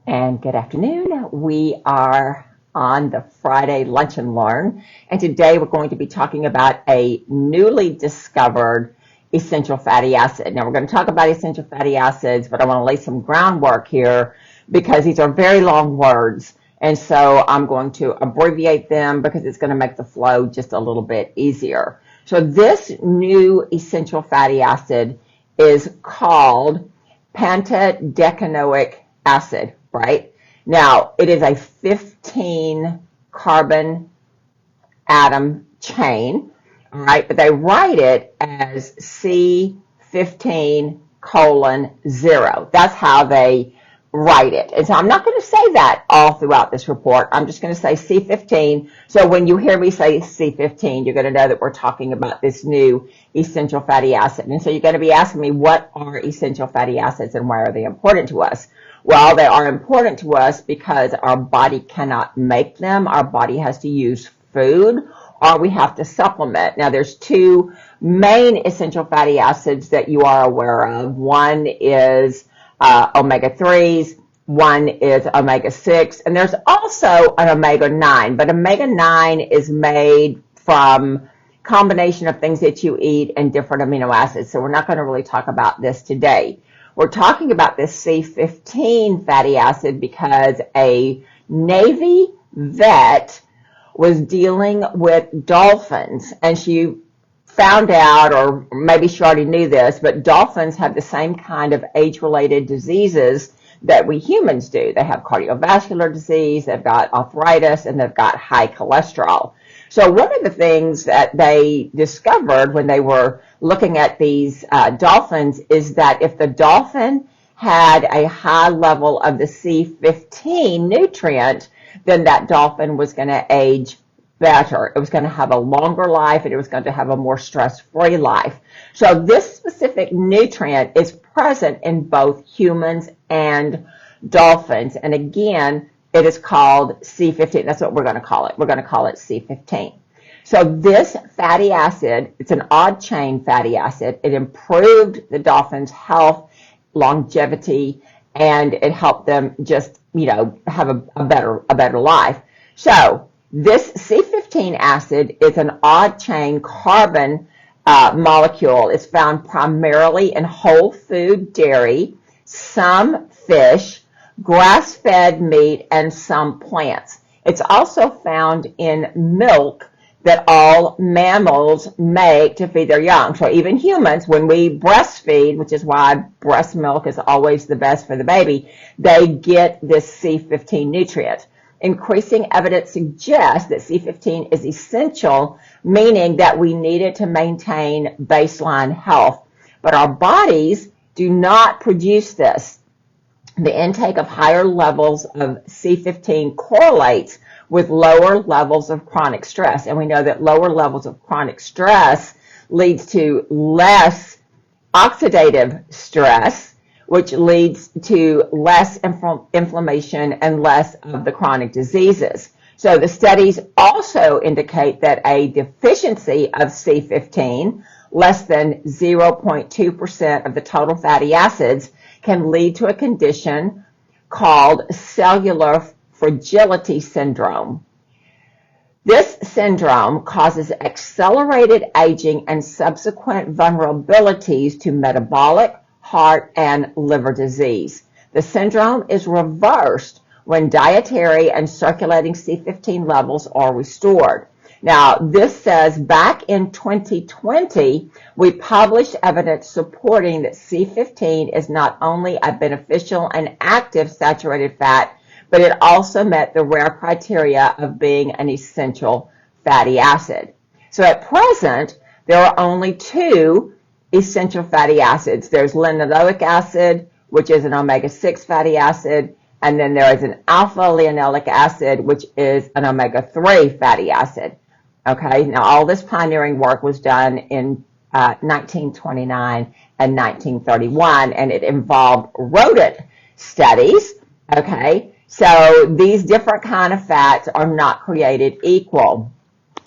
And good afternoon. We are on the Friday Lunch and Learn, and today we're going to be talking about a newly discovered essential fatty acid. Now, we're going to talk about essential fatty acids, but I want to lay some groundwork here because these are very long words, and so I'm going to abbreviate them because it's going to make the flow just a little bit easier. So this new essential fatty acid is called pentadecanoic acid, right? Now, it is a 15 carbon atom chain, all right, but they write it as C15-0. That's how they write it. And so I'm not going to say that all throughout this report. I'm just going to say C15. So when you hear me say C15, you're going to know that we're talking about this new essential fatty acid. And so you're going to be asking me, what are essential fatty acids and why are they important to us? Well, they are important to us because our body cannot make them. Our body has to use food, or we have to supplement. Now, there's two main essential fatty acids that you are aware of. One is omega-3s, one is omega-6, and there's also an omega-9, but omega-9 is made from combination of things that you eat and different amino acids, so we're not going to really talk about this today. We're talking about this C15 fatty acid because a Navy vet was dealing with dolphins, and she found out, or maybe she already knew this, but dolphins have the same kind of age-related diseases that we humans do. They have cardiovascular disease, they've got arthritis, and they've got high cholesterol. So one of the things that they discovered when they were looking at these dolphins is that if the dolphin had a high level of the C15 nutrient, then that dolphin was going to age better. It was going to have a longer life, and it was going to have a more stress-free life. So this specific nutrient is present in both humans and dolphins. And again, it is called C15. That's what we're going to call it. We're going to call it C15. So this fatty acid, it's an odd chain fatty acid. It improved the dolphins' health, longevity, and it helped them just, have a better life. So this C15 acid is an odd chain carbon molecule. It's found primarily in whole food dairy, some fish, grass-fed meat, and some plants. It's also found in milk that all mammals make to feed their young. So even humans, when we breastfeed, which is why breast milk is always the best for the baby, they get this C15 nutrient. Increasing evidence suggests that C15 is essential, meaning that we need it to maintain baseline health. But our bodies do not produce this. The intake of higher levels of C15 correlates with lower levels of chronic stress. And we know that lower levels of chronic stress leads to less oxidative stress, which leads to less inflammation and less of the chronic diseases. So the studies also indicate that a deficiency of C15, less than 0.2% of the total fatty acids, can lead to a condition called cellular fragility syndrome. This syndrome causes accelerated aging and subsequent vulnerabilities to metabolic, heart, and liver disease. The syndrome is reversed when dietary and circulating C15 levels are restored. Now, this says back in 2020, we published evidence supporting that C15 is not only a beneficial and active saturated fat, but it also met the rare criteria of being an essential fatty acid. So at present, there are only two essential fatty acids. There's linoleic acid, which is an omega-6 fatty acid, and then there is an alpha-linolenic acid, which is an omega-3 fatty acid. Okay, now all this pioneering work was done in 1929 and 1931, and it involved rodent studies. Okay, so these different kind of fats are not created equal.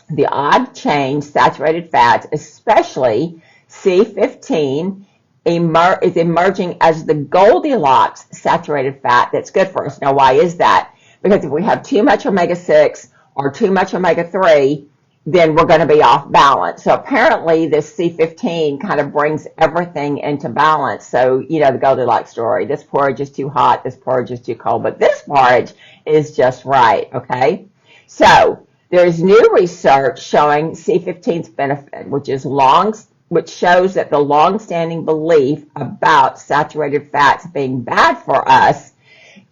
The odd chain saturated fats, especially C15, is emerging as the Goldilocks saturated fat that's good for us. Now, why is that? Because if we have too much omega-6 or too much omega-3, then we're going to be off balance. So apparently this C15 kind of brings everything into balance. So, you know, the Goldilocks story, this porridge is too hot, this porridge is too cold, but this porridge is just right, okay? So there's new research showing C15's benefit, which shows that the long-standing belief about saturated fats being bad for us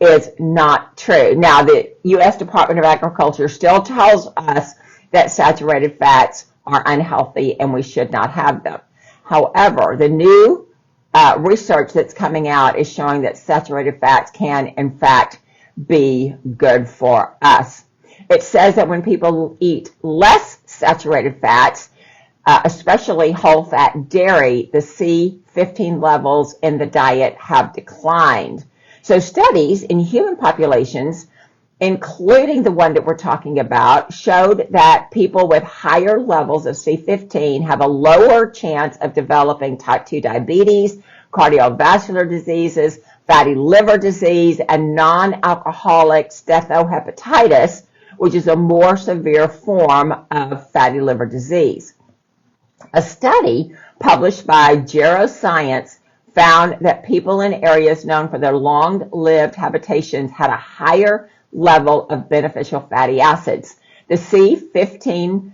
is not true. Now, the U.S. Department of Agriculture still tells us that saturated fats are unhealthy and we should not have them. However, the new research that's coming out is showing that saturated fats can, in fact, be good for us. It says that when people eat less saturated fats, especially whole-fat dairy, the C15 levels in the diet have declined. So studies in human populations, including the one that we're talking about, showed that people with higher levels of C15 have a lower chance of developing type 2 diabetes, cardiovascular diseases, fatty liver disease, and non-alcoholic steatohepatitis, which is a more severe form of fatty liver disease. A study published by Geroscience found that people in areas known for their long-lived habitations had a higher level of beneficial fatty acids. The C15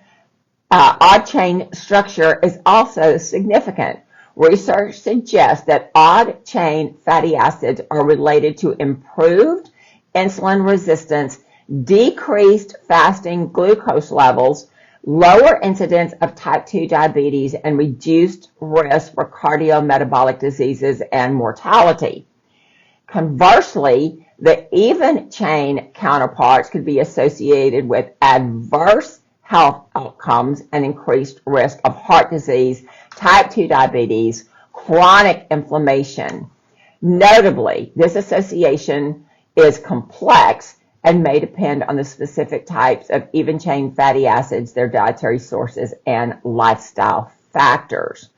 odd chain structure is also significant. Research suggests that odd chain fatty acids are related to improved insulin resistance, decreased fasting glucose levels, lower incidence of type 2 diabetes, and reduced risk for cardiometabolic diseases and mortality. Conversely, the even chain counterparts could be associated with adverse health outcomes and increased risk of heart disease, type 2 diabetes, chronic inflammation. Notably, this association is complex and may depend on the specific types of even chain fatty acids, their dietary sources, and lifestyle factors.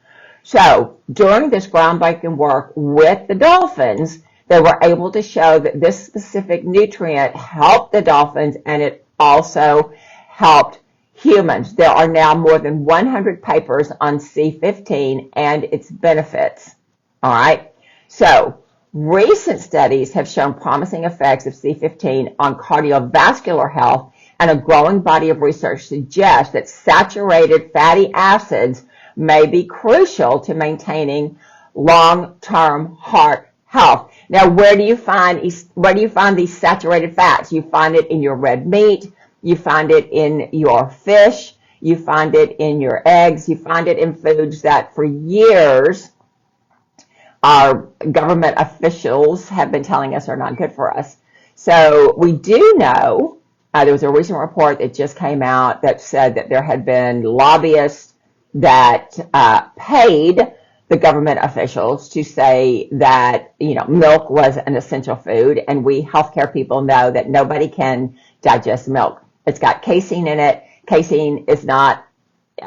So during this groundbreaking work with the dolphins, they were able to show that this specific nutrient helped the dolphins and it also helped humans. There are now more than 100 papers on C15 and its benefits. All right. So recent studies have shown promising effects of C15 on cardiovascular health, and a growing body of research suggests that saturated fatty acids may be crucial to maintaining long-term heart health. Now, where do you find these saturated fats? You find it in your red meat, you find it in your fish, you find it in your eggs, you find it in foods that for years our government officials have been telling us are not good for us. So we do know, there was a recent report that just came out that said that there had been lobbyists that paid the government officials to say that, you know, milk was an essential food, and we healthcare people know that nobody can digest milk. It's got casein in it. Casein is not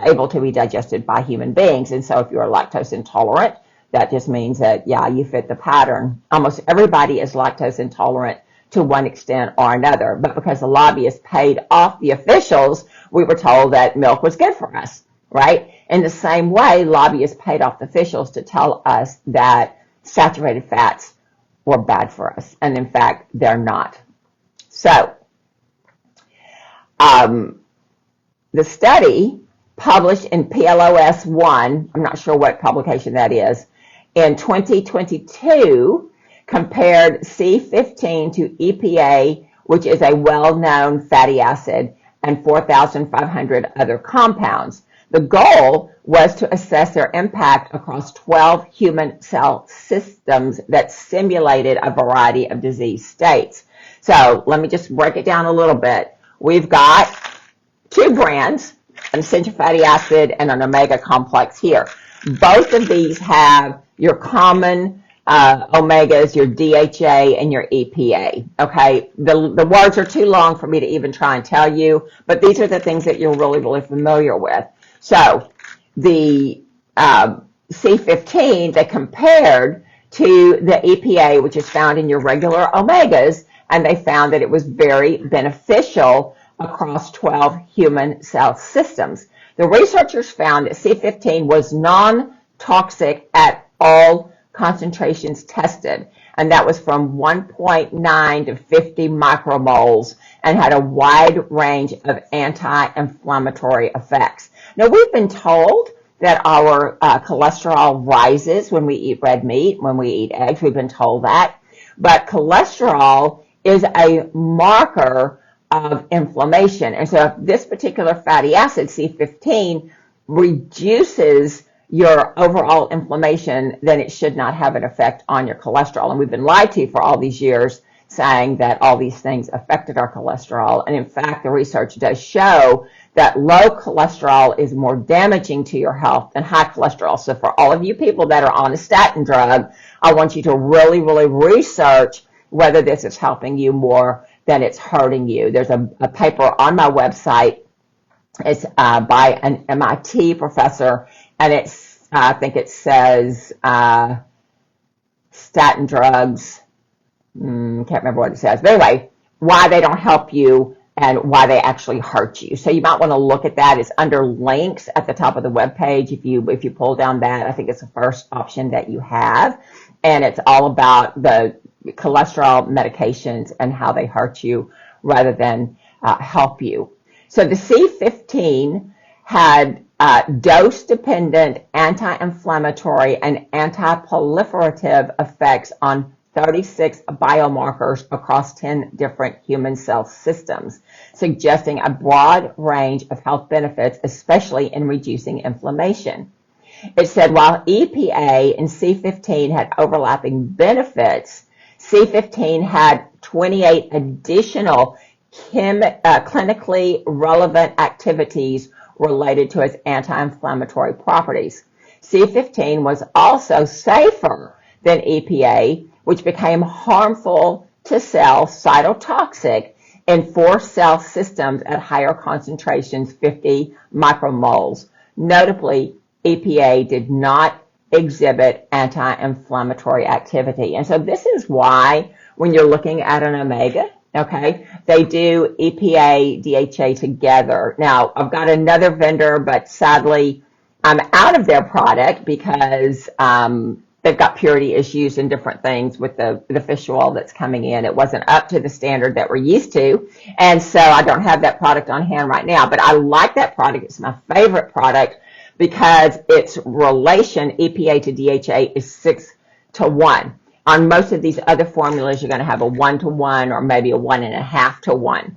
able to be digested by human beings, and so if you're lactose intolerant, that just means that, yeah, you fit the pattern. Almost everybody is lactose intolerant to one extent or another, but because the lobbyists paid off the officials, we were told that milk was good for us, right? In the same way, lobbyists paid off the officials to tell us that saturated fats were bad for us, and in fact, they're not. So, the study published in PLOS 1, I'm not sure what publication that is, in 2022 compared C15 to EPA, which is a well-known fatty acid, and 4,500 other compounds. The goal was to assess their impact across 12 human cell systems that simulated a variety of disease states. So let me just break it down a little bit. We've got two brands, an essential fatty acid and an omega complex here. Both of these have your common omegas, your DHA, and your EPA. Okay, the words are too long for me to even try and tell you, but these are the things that you're really, really familiar with. So the C15, they compared to the EPA, which is found in your regular omegas, and they found that it was very beneficial across 12 human cell systems. The researchers found that C15 was non-toxic at all concentrations tested, and that was from 1.9 to 50 micromoles, and had a wide range of anti-inflammatory effects. Now, we've been told that our cholesterol rises when we eat red meat, when we eat eggs. We've been told that. But cholesterol is a marker of inflammation. And so if this particular fatty acid, C15, reduces your overall inflammation, then it should not have an effect on your cholesterol. And we've been lied to for all these years, saying that all these things affected our cholesterol. And in fact, the research does show that low cholesterol is more damaging to your health than high cholesterol. So for all of you people that are on a statin drug, I want you to really, really research whether this is helping you more than it's hurting you. There's a paper on my website. It's by an MIT professor, and it's, I think it says statin drugs, can't remember what it says. But anyway, why they don't help you and why they actually hurt you. So you might want to look at that. It's under links at the top of the web page. If you pull down that, I think it's the first option that you have. And it's all about the cholesterol medications and how they hurt you rather than help you. So the C15 had dose-dependent anti-inflammatory and anti-proliferative effects on 36 biomarkers across 10 different human cell systems, suggesting a broad range of health benefits, especially in reducing inflammation. It said while EPA and C15 had overlapping benefits, C15 had 28 additional clinically relevant activities related to its anti-inflammatory properties. C15 was also safer than EPA, which became harmful to cells, cytotoxic, in 4 cell systems at higher concentrations, 50 micromoles. Notably, EPA did not exhibit anti-inflammatory activity. And so this is why when you're looking at an omega, okay, they do EPA, DHA together. Now, I've got another vendor, but sadly, I'm out of their product because they've got purity issues and different things with the fish oil that's coming in. It wasn't up to the standard that we're used to, and so I don't have that product on hand right now. But I like that product. It's my favorite product because its relation, EPA to DHA, is 6 to 1. On most of these other formulas, you're going to have a 1 to 1 or maybe a 1.5 to 1.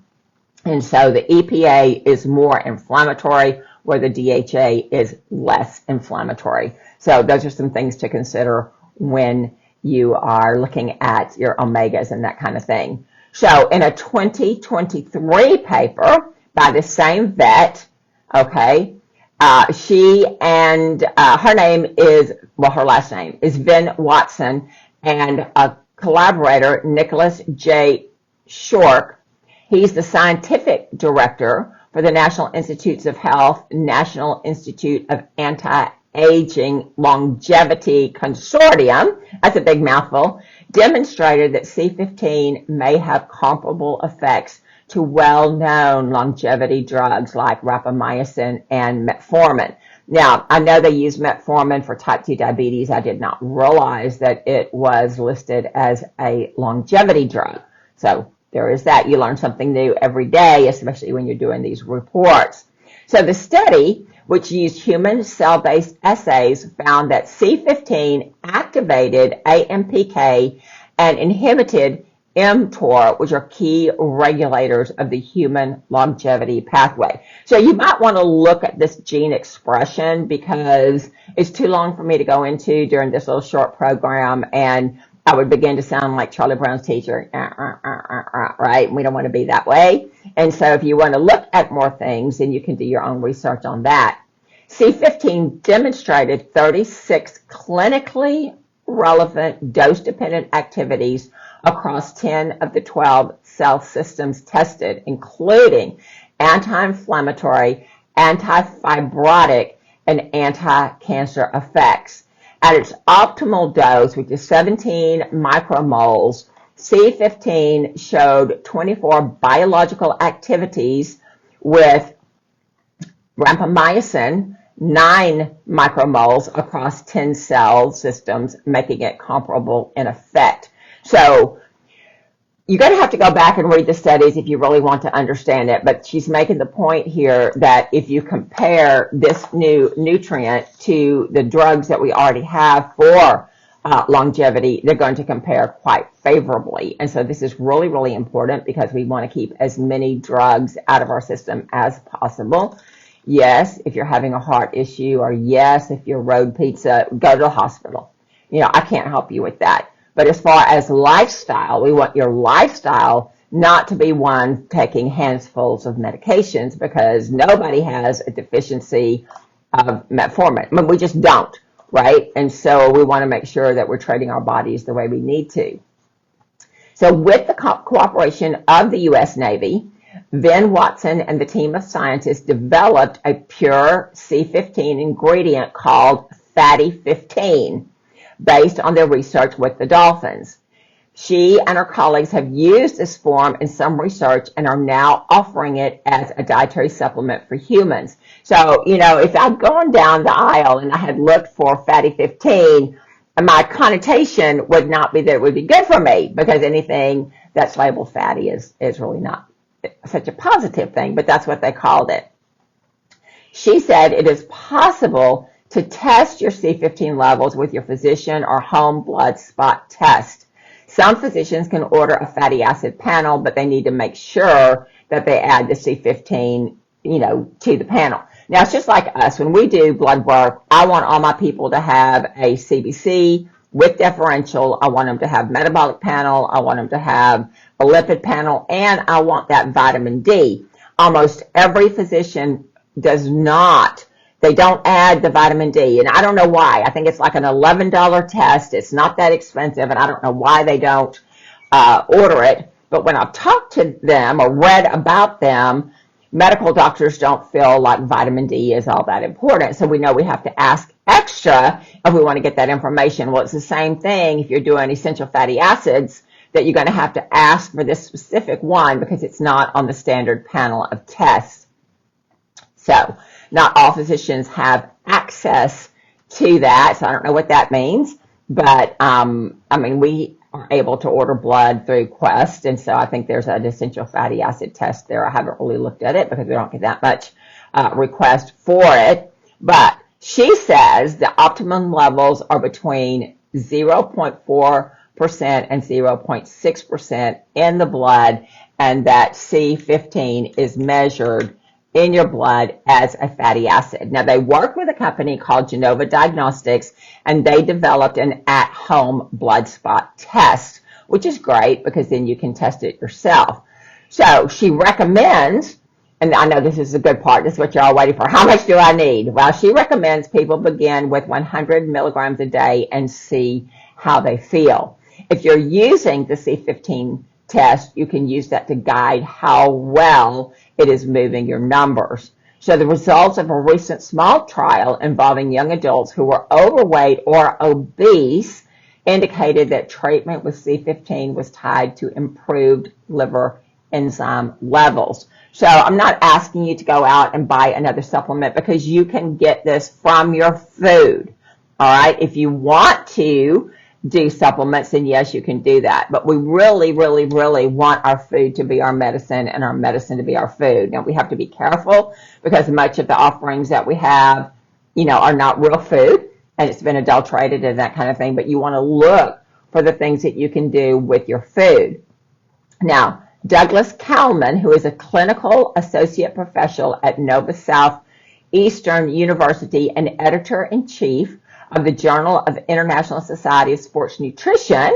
And so the EPA is more inflammatory, where the DHA is less inflammatory. So those are some things to consider when you are looking at your omegas and that kind of thing. So in a 2023 paper by the same vet, okay, she and her name is, well, her last name is Vin Watson, and a collaborator, Nicholas J. Shork. He's the scientific director for the National Institutes of Health, National Institute of Anti-Aging Longevity Consortium, that's a big mouthful, demonstrated that C15 may have comparable effects to well-known longevity drugs like rapamycin and metformin. Now, I know they use metformin for type 2 diabetes. I did not realize that it was listed as a longevity drug. So there is that. You learn something new every day, especially when you're doing these reports. So the study, which used human cell-based assays, found that C15 activated AMPK and inhibited mTOR, which are key regulators of the human longevity pathway. So you might want to look at this gene expression because it's too long for me to go into during this little short program, and I would begin to sound like Charlie Brown's teacher, right? We don't want to be that way. And so if you want to look at more things, then you can do your own research on that. C15 demonstrated 36 clinically relevant dose-dependent activities across 10 of the 12 cell systems tested, including anti-inflammatory, anti-fibrotic, and anti-cancer effects. at its optimal dose, which is 17 micromoles, C15 showed 24 biological activities with rapamycin, 9 micromoles across 10 cell systems, making it comparable in effect. So you're going to have to go back and read the studies if you really want to understand it, but she's making the point here that if you compare this new nutrient to the drugs that we already have for longevity, they're going to compare quite favorably. And so this is really, really important because we want to keep as many drugs out of our system as possible. Yes, if you're having a heart issue, or yes, if you're road pizza, go to the hospital. I can't help you with that. But as far as lifestyle, we want your lifestyle not to be one taking handfuls of medications, because nobody has a deficiency of metformin. I mean, we just don't, right? And so we want to make sure that we're treating our bodies the way we need to. So with the cooperation of the U.S. Navy, Vin Watson and the team of scientists developed a pure C15 ingredient called Fatty 15, based on their research with the dolphins. She and her colleagues have used this form in some research and are now offering it as a dietary supplement for humans. So, if I'd gone down the aisle and I had looked for Fatty 15, my connotation would not be that it would be good for me, because anything that's labeled fatty is really not such a positive thing, but that's what they called it. She said it is possible to test your C15 levels with your physician or home blood spot test. Some physicians can order a fatty acid panel, but they need to make sure that they add the C15, to the panel. Now, it's just like us. When we do blood work, I want all my people to have a CBC with differential. I want them to have metabolic panel. I want them to have a lipid panel, and I want that vitamin D. Almost every physician does not. They don't add the vitamin D, and I don't know why. I think it's like an $11 test. It's not that expensive, and I don't know why they don't order it. But when I've talked to them or read about them, medical doctors don't feel like vitamin D is all that important. So we know we have to ask extra if we want to get that information. Well, it's the same thing if you're doing essential fatty acids, that you're going to have to ask for this specific one because it's not on the standard panel of tests. So not all physicians have access to that, so I don't know what that means. But, we are able to order blood through Quest, and so I think there's an essential fatty acid test there. I haven't really looked at it because we don't get that much request for it. But she says the optimum levels are between 0.4% and 0.6% in the blood, and that C15 is measured in your blood as a fatty acid. Now, they work with a company called Genova Diagnostics, and they developed an at-home blood spot test, which is great because then you can test it yourself. So she recommends, and I know this is a good part, this is what you're all waiting for, how much do I need? Well, she recommends people begin with 100 milligrams a day and see how they feel. If you're using the C15 test, you can use that to guide how well it is moving your numbers. So the results of a recent small trial involving young adults who were overweight or obese indicated that treatment with C15 was tied to improved liver enzyme levels. So I'm not asking you to go out and buy another supplement, because you can get this from your food. All right, if you want to do supplements, then yes, you can do that. But we really, really, really want our food to be our medicine and our medicine to be our food. Now, we have to be careful because much of the offerings that we have, are not real food, and it's been adulterated and that kind of thing. But you want to look for the things that you can do with your food. Now, Douglas Kalman, who is a clinical associate professor at Nova Southeastern University and editor-in-chief of the Journal of International Society of Sports Nutrition,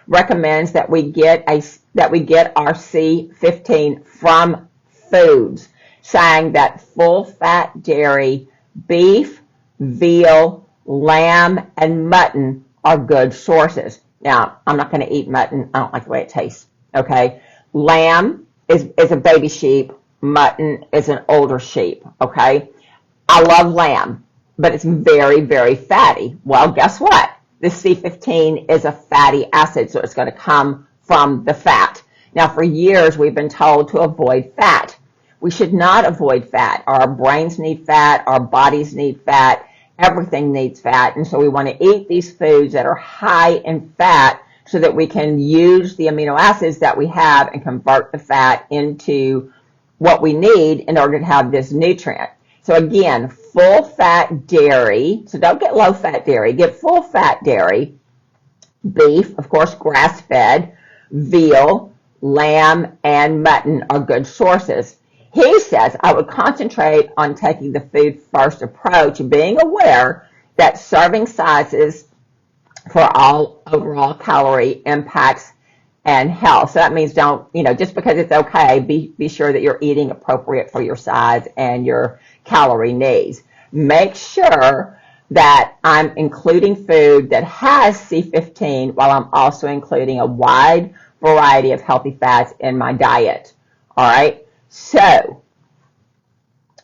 recommends that we get our C15 from foods, saying that full-fat dairy, beef, veal, lamb, and mutton are good sources. Now, I'm not going to eat mutton. I don't like the way it tastes. Okay, lamb is a baby sheep. Mutton is an older sheep. Okay, I love lamb, but it's very, very fatty. Well, guess what? The C15 is a fatty acid, so it's going to come from the fat. Now, for years, we've been told to avoid fat. We should not avoid fat. Our brains need fat. Our bodies need fat. Everything needs fat. And so we want to eat these foods that are high in fat so that we can use the amino acids that we have and convert the fat into what we need in order to have this nutrient. So again, full fat dairy. So don't get low fat dairy. Get full fat dairy. Beef, of course, grass fed. Veal, lamb, and mutton are good sources. He says, I would concentrate on taking the food first approach, being aware that serving sizes for all overall calorie impacts and health. So that means don't, just because it's okay, be sure that you're eating appropriate for your size and your calorie needs. Make sure that I'm including food that has C15 while I'm also including a wide variety of healthy fats in my diet. All right. So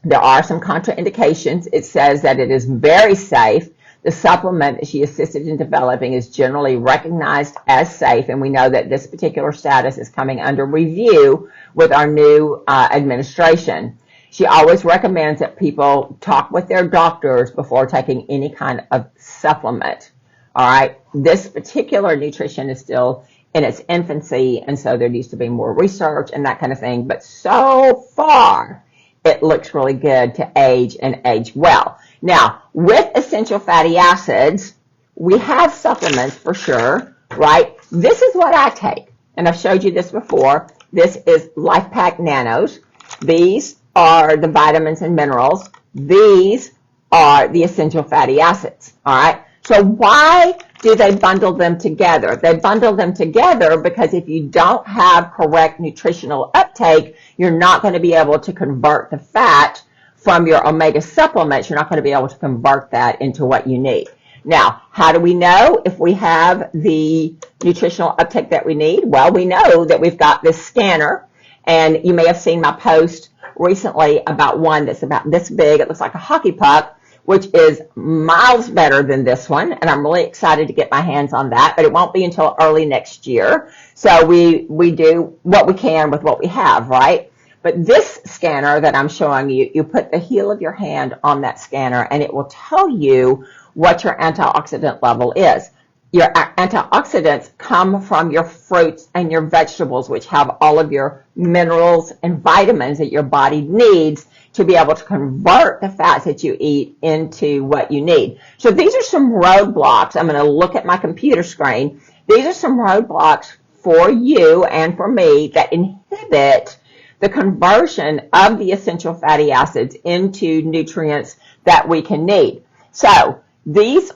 there are some contraindications. It says that it is very safe. The supplement that she assisted in developing is generally recognized as safe, and we know that this particular status is coming under review with our new administration. She always recommends that people talk with their doctors before taking any kind of supplement. All right. This particular nutrition is still in its infancy, and so there needs to be more research and that kind of thing. But so far, it looks really good to age and age well. Now, with essential fatty acids, we have supplements for sure, right? This is what I take, and I've showed you this before. This is Life Pack Nanos. These are the vitamins and minerals. These are the essential fatty acids, all right? So why do they bundle them together? They bundle them together because if you don't have correct nutritional uptake, you're not going to be able to convert the fat from your omega supplements. You're not going to be able to convert that into what you need. Now, how do we know if we have the nutritional uptake that we need? Well, we know that we've got this scanner, and you may have seen my post recently about one that's about this big. It looks like a hockey puck, which is miles better than this one, and I'm really excited to get my hands on that, but it won't be until early next year. So we do what we can with what we have, right? But this scanner that I'm showing you, you put the heel of your hand on that scanner, and it will tell you what your antioxidant level is. Your antioxidants come from your fruits and your vegetables, which have all of your minerals and vitamins that your body needs to be able to convert the fats that you eat into what you need. So these are some roadblocks. I'm going to look at my computer screen. These are some roadblocks for you and for me that inhibit the conversion of the essential fatty acids into nutrients that we can need. So these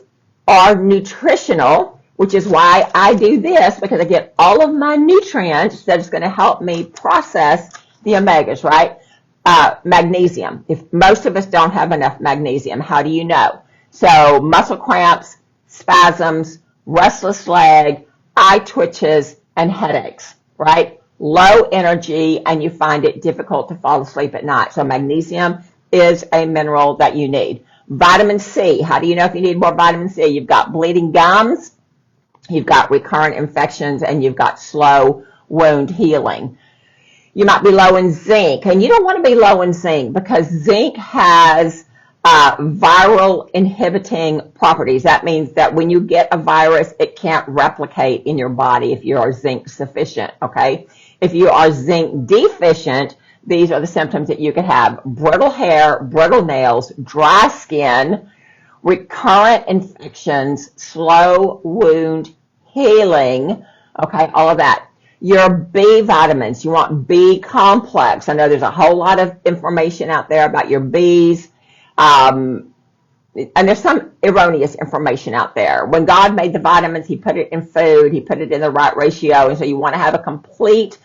are nutritional, which is why I do this, because I get all of my nutrients that is going to help me process the omegas, right? Magnesium. If most of us don't have enough magnesium, how do you know? So muscle cramps, spasms, restless leg, eye twitches, and headaches, right? Low energy, and you find it difficult to fall asleep at night. So magnesium is a mineral that you need. Vitamin C. How do you know if you need more vitamin C? You've got bleeding gums, you've got recurrent infections, and you've got slow wound healing. You might be low in zinc, and you don't want to be low in zinc because zinc has viral inhibiting properties. That means that when you get a virus, it can't replicate in your body if you are zinc sufficient, okay? If you are zinc deficient, these are the symptoms that you could have: brittle hair, brittle nails, dry skin, recurrent infections, slow wound healing, okay, all of that. Your B vitamins, you want B complex. I know there's a whole lot of information out there about your Bs, and there's some erroneous information out there. When God made the vitamins, he put it in food, he put it in the right ratio, and so you want to have a complete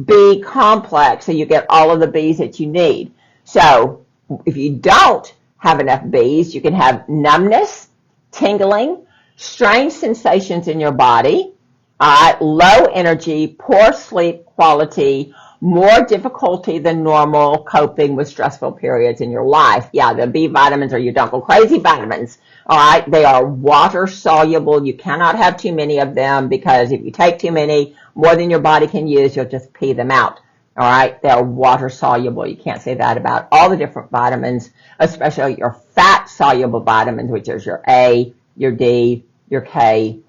B complex so you get all of the Bs that you need. So if you don't have enough Bs, you can have numbness, tingling, strange sensations in your body, low energy, poor sleep quality, more difficulty than normal coping with stressful periods in your life. Yeah, the B vitamins are your don't go crazy vitamins. All right, they are water soluble. You cannot have too many of them because if you take too many, more than your body can use, you'll just pee them out. All right, they're water soluble. You can't say that about all the different vitamins, especially your fat soluble vitamins, which is your A, your D, your K,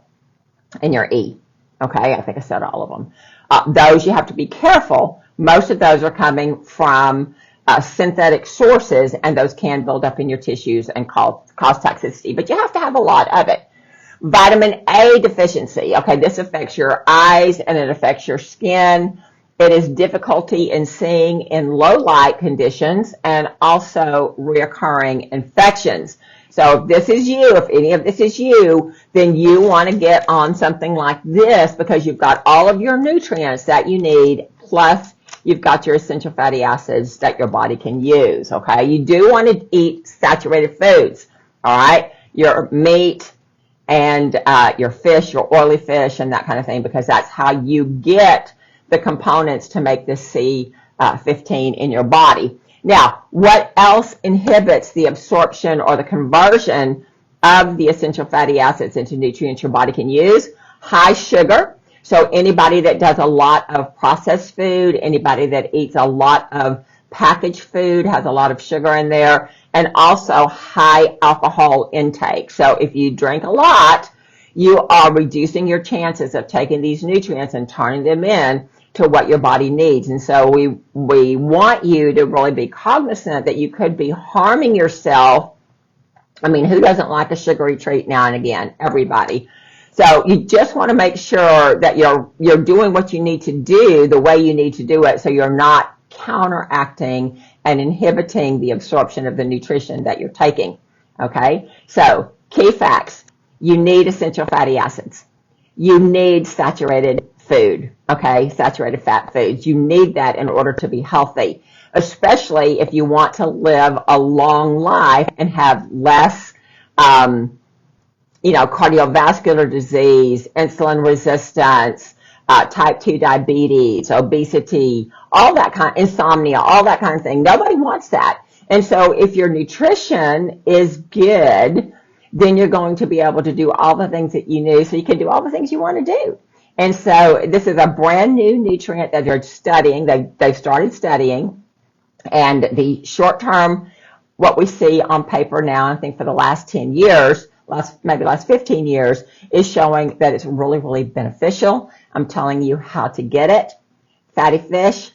and your E. Okay, I think I said all of them. Those you have to be careful. Most of those are coming from synthetic sources, and those can build up in your tissues and cause toxicity, but you have to have a lot of it. Vitamin A deficiency. Okay, this affects your eyes and it affects your skin. It is difficulty in seeing in low light conditions and also reoccurring infections. So if this is you, if any of this is you, then you want to get on something like this because you've got all of your nutrients that you need, plus you've got your essential fatty acids that your body can use, okay? You do want to eat saturated foods, all right? Your meat and your fish, your oily fish and that kind of thing, because that's how you get the components to make this C15 in your body. Now, what else inhibits the absorption or the conversion of the essential fatty acids into nutrients your body can use? High sugar. So anybody that does a lot of processed food, anybody that eats a lot of packaged food has a lot of sugar in there, and also high alcohol intake. So if you drink a lot, you are reducing your chances of taking these nutrients and turning them in to what your body needs. And so we want you to really be cognizant that you could be harming yourself. I mean, who doesn't like a sugary treat now and again? Everybody. So you just want to make sure that you're doing what you need to do the way you need to do it, so you're not counteracting and inhibiting the absorption of the nutrition that you're taking. Okay? So key facts. You need essential fatty acids. You need saturated food, okay, saturated fat foods. You need that in order to be healthy, especially if you want to live a long life and have less, cardiovascular disease, insulin resistance, type 2 diabetes, obesity, all that kind, insomnia, all that kind of thing. Nobody wants that. And so if your nutrition is good, then you're going to be able to do all the things that you need, so you can do all the things you want to do. And so this is a brand new nutrient that they're studying. They've started studying. And the short term, what we see on paper now, I think for the last 10 years, maybe last 15 years, is showing that it's really, really beneficial. I'm telling you how to get it. Fatty fish,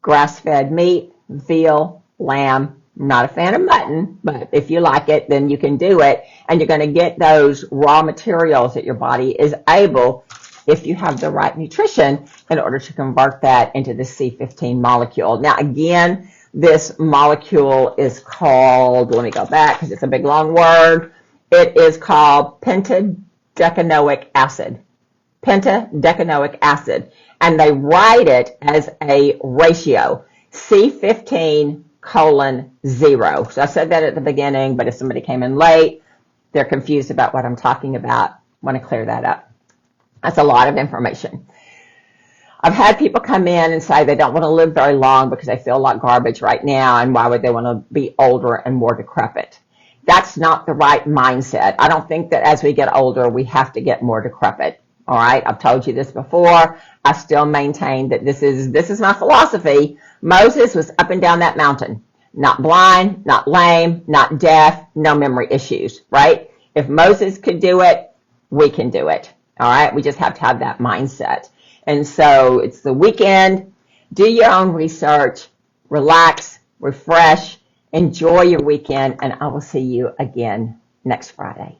grass-fed meat, veal, lamb. I'm not a fan of mutton, but if you like it, then you can do it. And you're going to get those raw materials that your body is able, if you have the right nutrition, in order to convert that into the C15 molecule. Now, again, this molecule is called, let me go back because it's a big long word. It is called pentadecanoic acid. Pentadecanoic acid. And they write it as a ratio, C15:0. So I said that at the beginning, but if somebody came in late, they're confused about what I'm talking about. I want to clear that up. That's a lot of information. I've had people come in and say they don't want to live very long because they feel like garbage right now, and why would they want to be older and more decrepit? That's not the right mindset. I don't think that as we get older, we have to get more decrepit. All right, I've told you this before. I still maintain that this is my philosophy. Moses was up and down that mountain, not blind, not lame, not deaf, no memory issues, right? If Moses could do it, we can do it. All right, we just have to have that mindset. And so it's the weekend. Do your own research, relax, refresh, enjoy your weekend, and I will see you again next Friday.